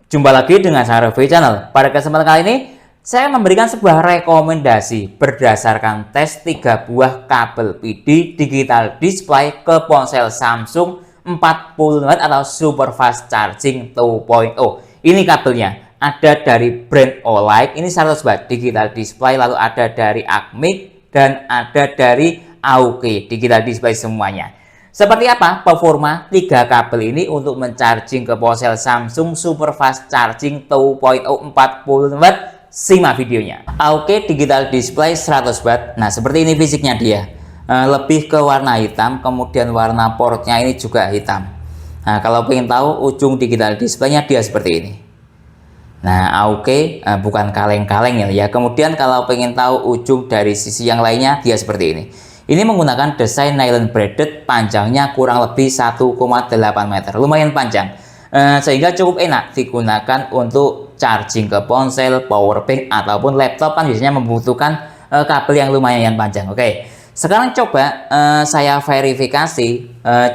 Jumpa lagi dengan saya Review Channel. Pada kesempatan kali ini, saya memberikan sebuah rekomendasi berdasarkan tes 3 buah kabel PD digital display ke ponsel Samsung 40W atau Super Fast Charging 2.0. Ini kabelnya, ada dari brand Olight, ini 100W digital display, lalu ada dari Acmic, dan ada dari AOK digital display semuanya. Seperti apa performa 3 kabel ini untuk mencharging ke ponsel Samsung Super Fast Charging 2.0 40W? Simak videonya. AOK digital display 100W. Nah, seperti ini fisiknya dia. Lebih ke warna hitam, kemudian warna portnya ini juga hitam. Nah, kalau pengen tahu ujung digital displaynya dia seperti ini. Nah, AOK bukan kaleng-kaleng ya. Kemudian kalau pengen tahu ujung dari sisi yang lainnya dia seperti ini. Ini menggunakan desain nylon braided, panjangnya kurang lebih 1,8 meter, lumayan panjang, sehingga cukup enak digunakan untuk charging ke ponsel, power bank, ataupun laptop kan biasanya membutuhkan kabel yang lumayan panjang. Oke, sekarang coba saya verifikasi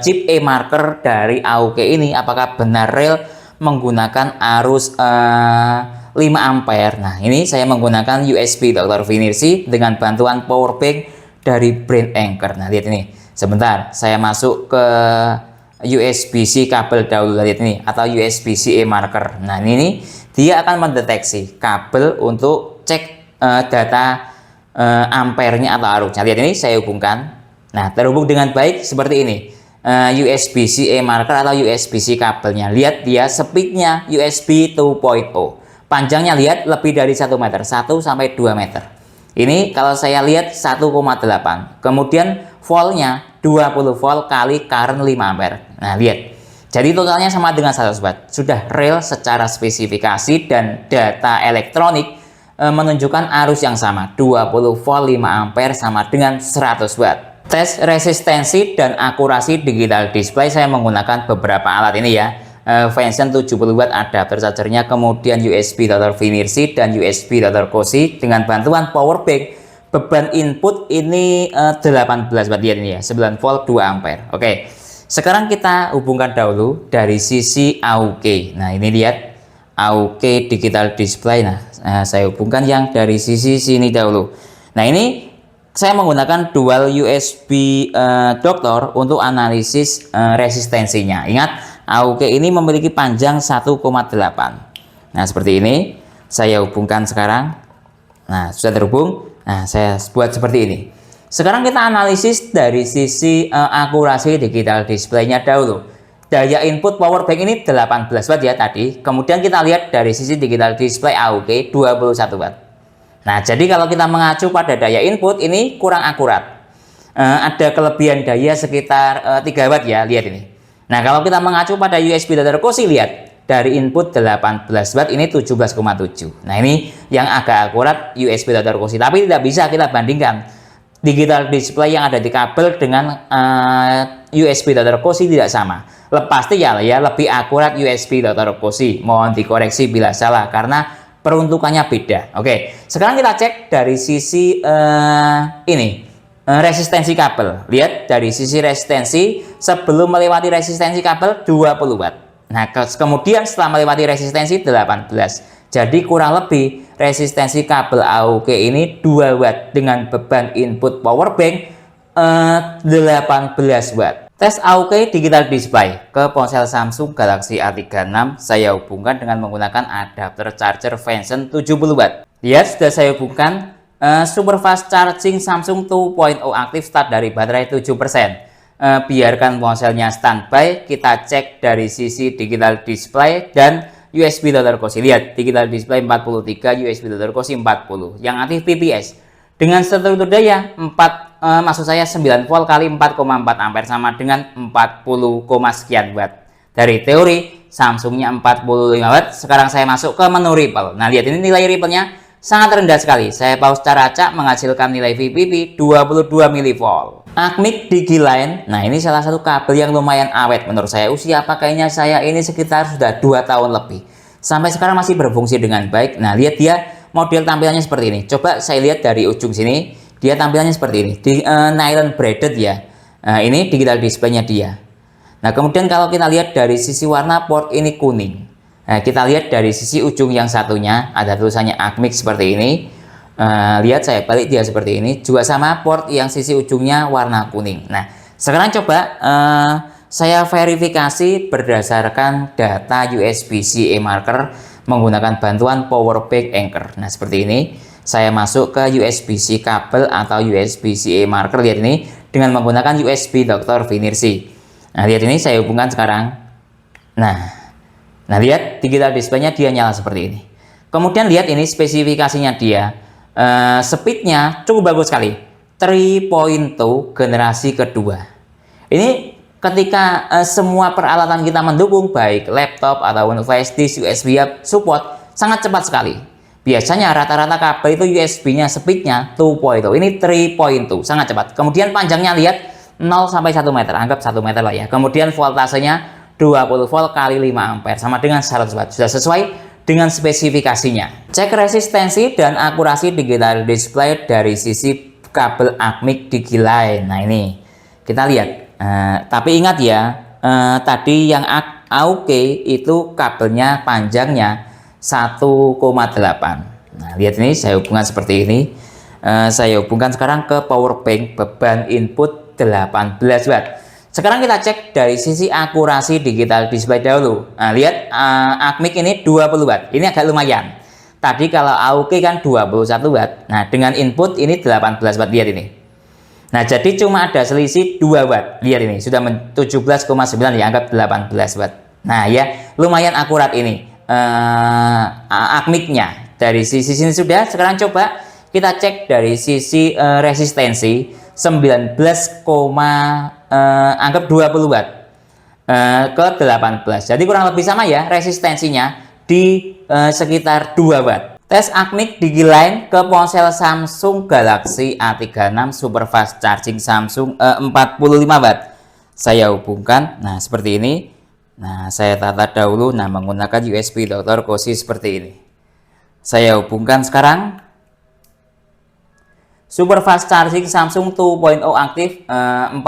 chip e-marker dari AOK ini apakah benar real menggunakan arus 5 ampere. Nah, ini saya menggunakan USB Dr. Vinirsi dengan bantuan power bank dari brand Anker. Nah, lihat ini. Sebentar, saya masuk ke USB-C kabel dahulu, lihat ini, atau USB-C e-marker. Nah, ini dia akan mendeteksi kabel untuk cek data ampernya atau arusnya. Lihat ini, saya hubungkan. Nah, terhubung dengan baik seperti ini. USB-C e-marker atau USB-C kabelnya. Lihat dia speednya USB 2.0. Panjangnya lihat lebih dari 1 meter, 1 sampai 2 meter. Ini kalau saya lihat 1,8. Kemudian voltnya 20 volt kali current 5 ampere. Nah, lihat. Jadi totalnya sama dengan 100W. Sudah real secara spesifikasi dan data elektronik menunjukkan arus yang sama. 20 volt 5 ampere sama dengan 100W. Tes resistensi dan akurasi digital display saya menggunakan beberapa alat ini ya. Function 70W adapter chargernya, kemudian USB Dr. Vinirsi dan USB Dr. Cosi dengan bantuan power bank. Beban input ini 18W, lihat ini ya, 9 volt 2 ampere. Oke, sekarang kita hubungkan dahulu dari sisi AOK. Nah, ini lihat AOK digital display. Nah, saya hubungkan yang dari sisi sini dahulu. Nah, ini saya menggunakan dual USB doktor untuk analisis resistensinya. Ingat, AOK ini memiliki panjang 1,8. Nah, seperti ini. Saya hubungkan sekarang. Nah, sudah terhubung. Nah, saya buat seperti ini. Sekarang kita analisis dari sisi akurasi digital displaynya dahulu. Daya input power bank ini 18W ya tadi. Kemudian kita lihat dari sisi digital display AOK 21W. Nah, jadi kalau kita mengacu pada daya input ini kurang akurat. Ada kelebihan daya sekitar 3W ya, lihat ini. Nah, kalau kita mengacu pada USB Dr. Cosi, lihat dari input 18W ini 17,7. Nah, ini yang agak akurat USB Dr. Cosi, tapi tidak bisa kita bandingkan digital display yang ada di kabel dengan USB Dr. Cosi, tidak sama. Pasti ya lebih akurat USB Dr. Cosi. Mohon dikoreksi bila salah karena peruntukannya beda. Oke, sekarang kita cek dari sisi ini. Resistensi kabel, lihat dari sisi resistensi sebelum melewati resistensi kabel 20W. Nah, kemudian setelah melewati resistensi 18. Jadi kurang lebih resistensi kabel AOK ini 2W dengan beban input power bank 18W. Tes AOK digital display ke ponsel Samsung Galaxy A36 saya hubungkan dengan menggunakan adapter charger function 70W. Lihat, sudah saya hubungkan. Super Fast Charging Samsung 2.0 aktif start dari baterai 7%. Biarkan ponselnya standby, kita cek dari sisi digital display dan USB Dr. Cosi. Lihat, digital display 43, USB Dr. Cosi 40. Yang aktif PPS. Dengan struktur daya 9 volt kali 4,4 ampere sama dengan 40, sekian watt. Dari teori Samsungnya 45W. Sekarang saya masuk ke menu Ripple. Nah, lihat ini nilai Ripple-nya sangat rendah sekali. Saya pause secara acak menghasilkan nilai VPP 22 mV. Acmic Digiline. Nah, ini salah satu kabel yang lumayan awet menurut saya. Usia pakainya saya ini sekitar sudah 2 tahun lebih. Sampai sekarang masih berfungsi dengan baik. Nah, lihat dia model tampilannya seperti ini. Coba saya lihat dari ujung sini. Dia tampilannya seperti ini. Di nylon braided ya. Nah, ini digital display-nya dia. Nah, kemudian kalau kita lihat dari sisi warna port ini kuning. Nah, kita lihat dari sisi ujung yang satunya ada tulisannya Acmic seperti ini. Lihat saya balik dia seperti ini, juga sama port yang sisi ujungnya warna kuning. Nah, sekarang coba saya verifikasi berdasarkan data USB-C eMarker menggunakan bantuan Powerbank Anchor. Nah, seperti ini. Saya masuk ke USB-C kabel atau USB-C eMarker, lihat ini, dengan menggunakan USB Dr. Finersi. Nah, lihat ini saya hubungkan sekarang. Nah, lihat digital display-nya dia nyala seperti ini. Kemudian lihat ini spesifikasinya dia. Speed-nya cukup bagus sekali. 3.2 generasi kedua. Ini ketika semua peralatan kita mendukung, baik laptop ataupun flash disk, USB hub support, sangat cepat sekali. Biasanya rata-rata kabel itu USB-nya speed-nya 2.0, ini 3.2, sangat cepat. Kemudian panjangnya lihat 0 sampai 1 meter, anggap 1 meter lah ya. Kemudian voltasenya 20 volt kali 5 ampere sama dengan 100 watt, sudah sesuai dengan spesifikasinya. Cek resistensi dan akurasi digital display dari sisi kabel Acmic Digiline. Nah, ini kita lihat. Tapi ingat ya, tadi yang AUK itu kabelnya panjangnya 1,8. Nah, lihat ini saya hubungkan seperti ini. Saya hubungkan sekarang ke power bank, beban input 18 watt. Sekarang kita cek dari sisi akurasi digital display dahulu. Nah, lihat Acmic ini 20 watt. Ini agak lumayan. Tadi kalau AUK kan 21 watt. Nah, dengan input ini 18 watt, lihat ini. Nah, jadi cuma ada selisih 2 watt. Lihat ini, sudah 17,9 ya, anggap 18 watt. Nah, ya, lumayan akurat ini. Acmic-nya dari sisi sini sudah. Sekarang coba kita cek dari sisi resistensi 19, anggap 20 watt ke 18. Jadi kurang lebih sama ya resistensinya di sekitar 2 watt. Tes Acmic Digiline ke ponsel Samsung Galaxy A36 Super Fast Charging Samsung 45 watt. Saya hubungkan, nah seperti ini. Nah, saya tata dahulu, nah menggunakan USB Dr. Cosi seperti ini. Saya hubungkan sekarang. Super Fast Charging Samsung 2.0 aktif 45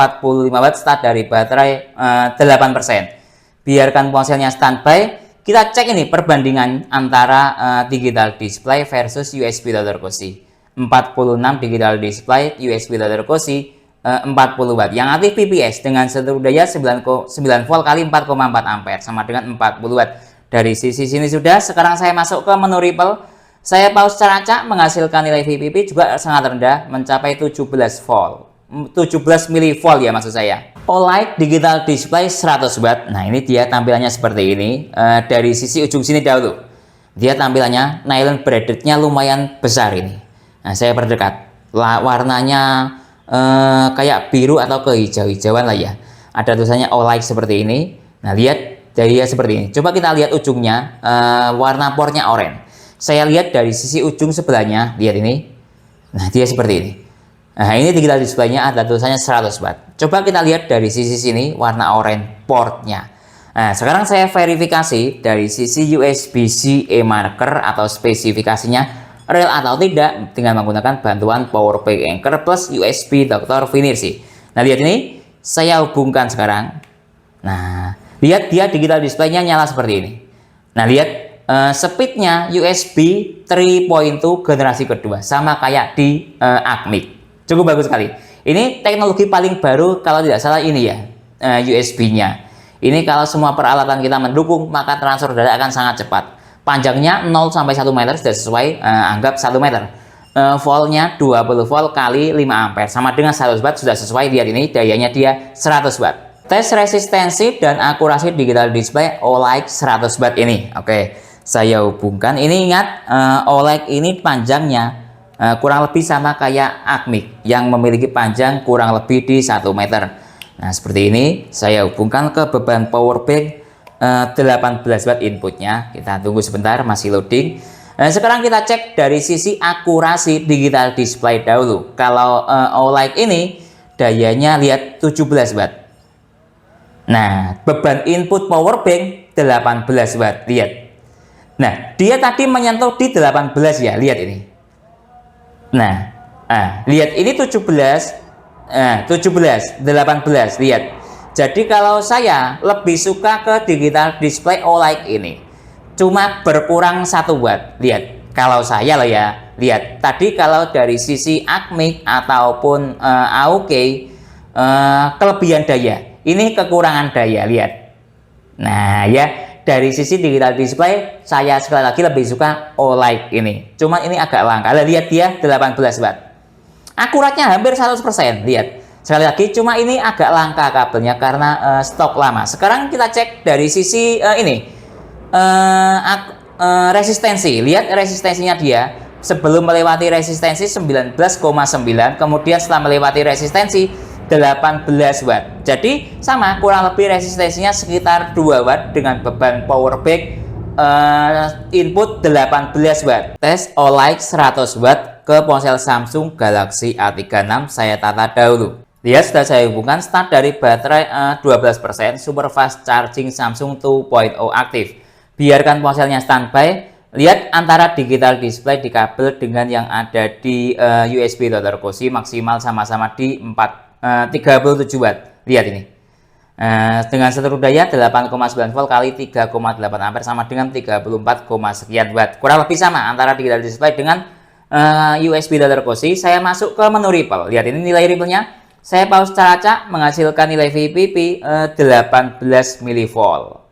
watt, start dari baterai 8%. Biarkan ponselnya standby. Kita cek ini perbandingan antara digital display versus USB Dr. Cosi. 46 digital display, USB Dr. Cosi 40 watt. Yang aktif PPS dengan seluruh daya 9 volt kali 4,4 ampere sama dengan 40 watt. Dari sisi sini sudah. Sekarang saya masuk ke menu Ripple. Saya pause secara acak, menghasilkan nilai VPP juga sangat rendah, mencapai 17 volt. 17 mV ya maksud saya. OLED digital display 100 watt. Nah, ini dia tampilannya seperti ini. Dari sisi ujung sini dahulu. Dia tampilannya nylon braided-nya lumayan besar ini. Nah, saya perdekat. Warnanya kayak biru atau kehijau-hijauan lah ya. Ada tulisannya OLED seperti ini. Nah, lihat dia seperti ini. Coba kita lihat ujungnya, warna portnya oranye. Saya lihat dari sisi ujung sebelahnya, lihat ini. Nah, dia seperti ini. Nah, ini digital display-nya ada tulisannya 100 watt. Coba kita lihat dari sisi sini, warna oranye portnya. Nah, sekarang saya verifikasi dari sisi USB-C eMarker atau spesifikasinya real atau tidak dengan menggunakan bantuan Powerbank Anchor plus USB Dr. Finersi. Nah, lihat ini, saya hubungkan sekarang. Nah, lihat dia digital display-nya nyala seperti ini. Nah, lihat speed-nya USB 3.2 generasi kedua, sama kayak di Acmic. Cukup bagus sekali. Ini teknologi paling baru kalau tidak salah ini ya, USB-nya. Ini kalau semua peralatan kita mendukung, maka transfer data akan sangat cepat. Panjangnya 0 sampai 1 meter sudah sesuai, anggap 1 meter. Voltnya 20 volt kali 5 ampere sama dengan 100 watt sudah sesuai. Lihat ini dayanya dia 100 watt. Tes resistensi dan akurasi digital display OLED 100 watt ini. Oke, saya hubungkan. Ini ingat OLED ini panjangnya kurang lebih sama kayak Acmic yang memiliki panjang kurang lebih di 1 meter. Nah, seperti ini saya hubungkan ke beban power bank 18 watt inputnya. Kita tunggu sebentar, masih loading. Nah, sekarang kita cek dari sisi akurasi digital display dahulu. Kalau OLED ini dayanya lihat 17 watt. Nah, beban input power bank 18 watt, lihat. Nah, dia tadi menyentuh di 18 ya, lihat ini. Nah, lihat ini 17, 18, lihat. Jadi kalau saya lebih suka ke digital display OLED ini. cuma berkurang 1 watt. Lihat, kalau saya loh ya, lihat tadi kalau dari sisi ACMIC ataupun AUK kelebihan daya, ini kekurangan daya, lihat. Nah ya, dari sisi digital display saya sekali lagi lebih suka OLED ini, cuma ini agak langka. Lihat dia 18 watt, akuratnya hampir 100%. Lihat sekali lagi, cuma ini agak langka kabelnya karena stok lama. Sekarang kita cek dari sisi resistensi. Lihat resistensinya dia sebelum melewati resistensi 19,9, kemudian setelah melewati resistensi 18 watt. Jadi sama, kurang lebih resistensinya sekitar 2 watt dengan beban power back input 18 watt. Tes OLED 100 watt ke ponsel Samsung Galaxy A36 saya tata dahulu. Lihat, sudah saya hubungkan. Start dari baterai 12%, super fast charging Samsung 2.0 aktif. Biarkan ponselnya standby. Lihat antara digital display di kabel dengan yang ada di USB Loader Cozy maksimal sama-sama di 37 watt. Lihat ini. Dengan seluruh daya 8,9 volt kali 3,8 ampere sama dengan 34, sekian watt. Kurang lebih sama antara digital display dengan USB Loader Cozy. Saya masuk ke menu Ripple. Lihat ini nilai Ripple-nya. Saya pause cara acak menghasilkan nilai VPP 18 mV.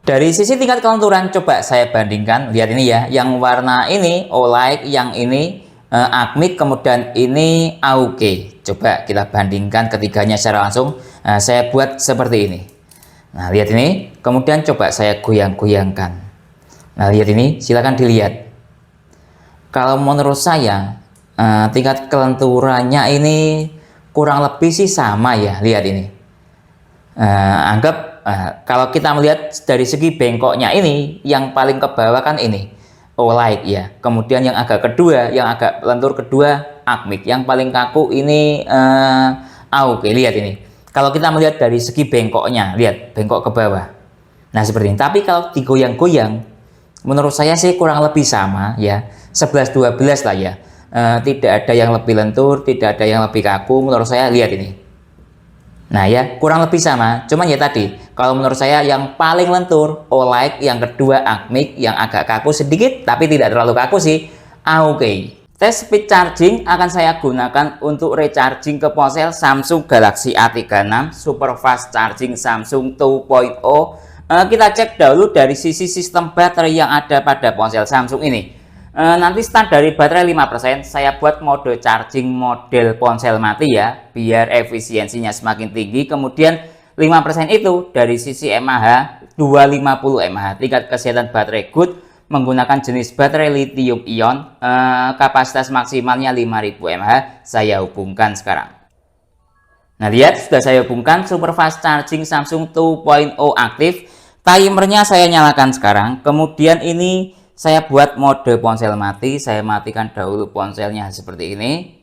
Dari sisi tingkat kelenturan coba saya bandingkan. Lihat ini ya, yang warna ini OLED, yang ini ACMIC, kemudian ini AUK. Coba kita bandingkan ketiganya secara langsung. Saya buat seperti ini. Nah lihat ini, kemudian coba saya goyang-goyangkan. Nah lihat ini, silakan dilihat. Kalau menurut saya tingkat kelenturannya ini kurang lebih sih sama ya. Lihat ini, anggap kalau kita melihat dari segi bengkoknya ini, yang paling ke bawah kan ini OLED ya, kemudian yang agak kedua, yang agak lentur kedua ACMIC, yang paling kaku ini AUK. Lihat ini, kalau kita melihat dari segi bengkoknya, lihat bengkok ke bawah. Nah seperti ini. Tapi kalau digoyang-goyang, menurut saya sih kurang lebih sama ya, 11-12 lah ya. Tidak ada yang lebih lentur, tidak ada yang lebih kaku. Menurut saya, lihat ini. Nah ya, kurang lebih sama. Cuman ya tadi, kalau menurut saya yang paling lentur OLED, yang kedua ACMIC, yang agak kaku sedikit tapi tidak terlalu kaku sih AUK. Tes speed charging akan saya gunakan untuk recharging ke ponsel Samsung Galaxy A36 super fast charging Samsung 2.0. Kita cek dahulu dari sisi sistem baterai yang ada pada ponsel Samsung ini. Nanti start dari baterai 5%, saya buat mode charging model ponsel mati ya, biar efisiensinya semakin tinggi. Kemudian 5% itu dari sisi mAh 250 mAh, tingkat kesehatan baterai good, menggunakan jenis baterai lithium ion, kapasitas maksimalnya 5000 mAh. Saya hubungkan sekarang. Nah lihat, sudah saya hubungkan, super fast charging Samsung 2.0 aktif. Timernya saya nyalakan sekarang. Kemudian ini saya buat mode ponsel mati, saya matikan dahulu ponselnya seperti ini.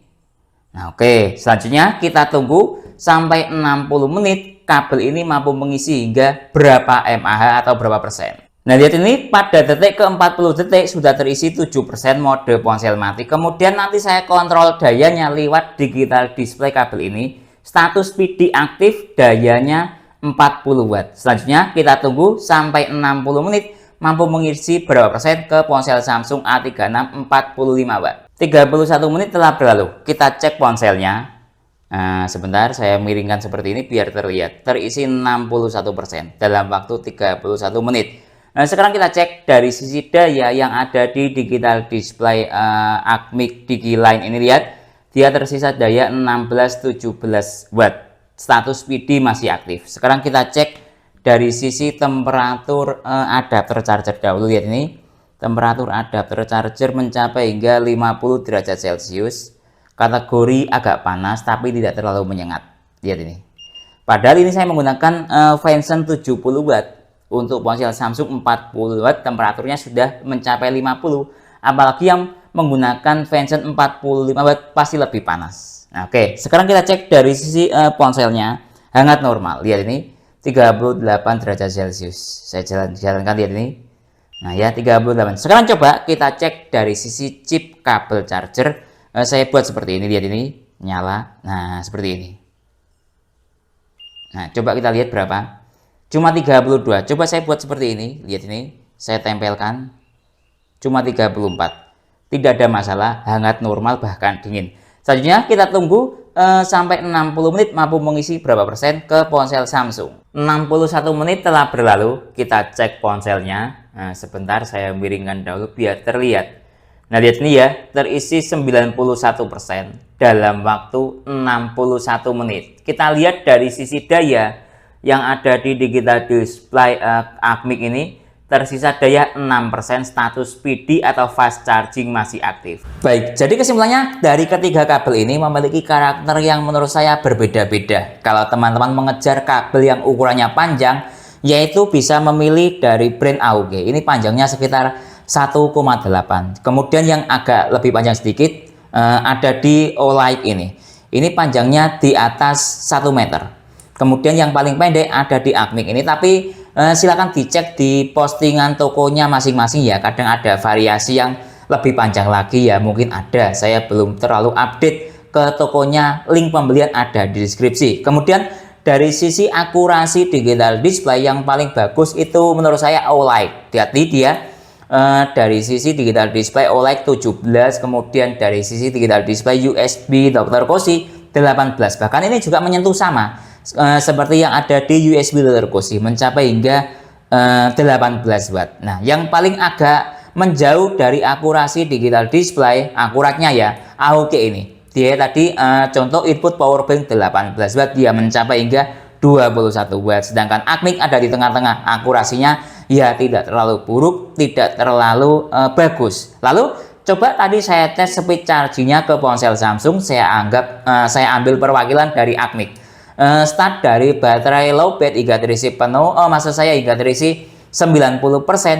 Nah oke, selanjutnya kita tunggu sampai 60 menit kabel ini mampu mengisi hingga berapa mAh atau berapa persen. Nah lihat ini, pada detik ke 40 detik sudah terisi 7% mode ponsel mati. Kemudian nanti saya kontrol dayanya lewat digital display kabel ini. Status PD aktif, dayanya 40 watt. Selanjutnya kita tunggu sampai 60 menit mampu mengisi berapa persen ke ponsel Samsung A36 45 watt. 31 menit telah berlalu. Kita cek ponselnya. Sebentar, saya miringkan seperti ini biar terlihat. Terisi 61% dalam waktu 31 menit. Nah, sekarang kita cek dari sisi daya yang ada di digital display ACMIC DigiLine ini. Lihat, dia tersisa daya 16-17 watt. Status PD masih aktif. Sekarang kita cek dari sisi temperatur adapter charger dahulu. Lihat ini, temperatur adapter charger mencapai hingga 50 derajat Celcius. Kategori agak panas tapi tidak terlalu menyengat. Lihat ini. Padahal ini saya menggunakan Venson 70 watt. Untuk ponsel Samsung 40 watt temperaturnya sudah mencapai 50. Apalagi yang menggunakan Venson 45 watt pasti lebih panas. Nah, oke, sekarang kita cek dari sisi ponselnya. Hangat normal. Lihat ini, 38 derajat Celcius. Saya jalankan, lihat ini. Nah ya, 38. Sekarang coba kita cek dari sisi chip kabel charger. Saya buat seperti ini, lihat ini, nyala. Nah, seperti ini. Nah, coba kita lihat berapa. Cuma 32. Coba saya buat seperti ini, lihat ini. Saya tempelkan. cuma 34. Tidak ada masalah, hangat, normal, bahkan dingin. Selanjutnya kita tunggu sampai 60 menit mampu mengisi berapa persen ke ponsel Samsung. 61 menit telah berlalu, kita cek ponselnya. Nah, sebentar saya miringkan dahulu biar terlihat. Nah, lihat ini ya, terisi 91% dalam waktu 61 menit. Kita lihat dari sisi daya yang ada di digital display Acmic ini, tersisa daya 6%, status PD atau fast charging masih aktif. Baik, jadi kesimpulannya dari ketiga kabel ini memiliki karakter yang menurut saya berbeda-beda. Kalau teman-teman mengejar kabel yang ukurannya panjang, yaitu bisa memilih dari brand AUG. Ini panjangnya sekitar 1,8. Kemudian yang agak lebih panjang sedikit ada di Olight ini. Ini panjangnya di atas 1 meter. Kemudian yang paling pendek ada di Acmic ini, tapi silakan dicek di postingan tokonya masing-masing ya. Kadang ada variasi yang lebih panjang lagi ya, mungkin ada. Saya belum terlalu update ke tokonya, link pembelian ada di deskripsi. Kemudian dari sisi akurasi digital display yang paling bagus itu menurut saya Olight. Hati-hati dia. Dari sisi digital display OLED 17, kemudian dari sisi digital display USB Dr. Cozy 18, bahkan ini juga menyentuh sama seperti yang ada di USB Dr. Cozy, mencapai hingga 18 watt. Nah, yang paling agak menjauh dari akurasi digital display akuratnya ya AOG ini. Dia tadi contoh input power bank 18 watt, dia mencapai hingga 21 watt, sedangkan Acmic ada di tengah-tengah, akurasinya ya tidak terlalu buruk, tidak terlalu bagus. Lalu coba tadi saya tes speed chargingnya ke ponsel Samsung, saya ambil perwakilan dari Acmic. Start dari baterai lowbat hingga terisi penuh, maksud saya hingga terisi 90%,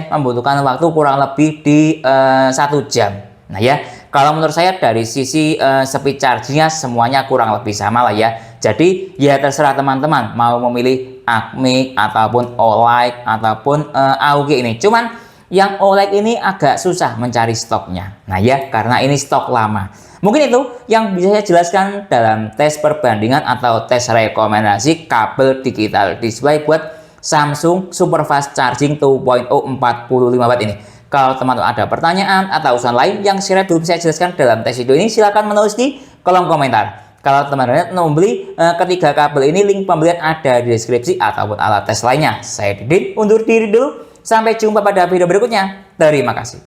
membutuhkan waktu kurang lebih di 1 jam. Nah ya, kalau menurut saya dari sisi speed chargingnya semuanya kurang lebih sama lah ya. Jadi ya terserah teman-teman mau memilih Acmic ataupun Olight ataupun AOG ini. Cuman yang Olight ini agak susah mencari stoknya. Nah ya, karena ini stok lama. Mungkin itu yang bisa saya jelaskan dalam tes perbandingan atau tes rekomendasi kabel digital display buat Samsung Super Fast Charging 2.0 45 watt ini. Kalau teman-teman ada pertanyaan atau usulan lain yang saya belum saya jelaskan dalam tes video ini, silahkan menulis di kolom komentar. Kalau teman-teman mau membeli ketiga kabel ini, link pembelian ada di deskripsi ataupun alat tes lainnya. Saya Didin, undur diri dulu. Sampai jumpa pada video berikutnya. Terima kasih.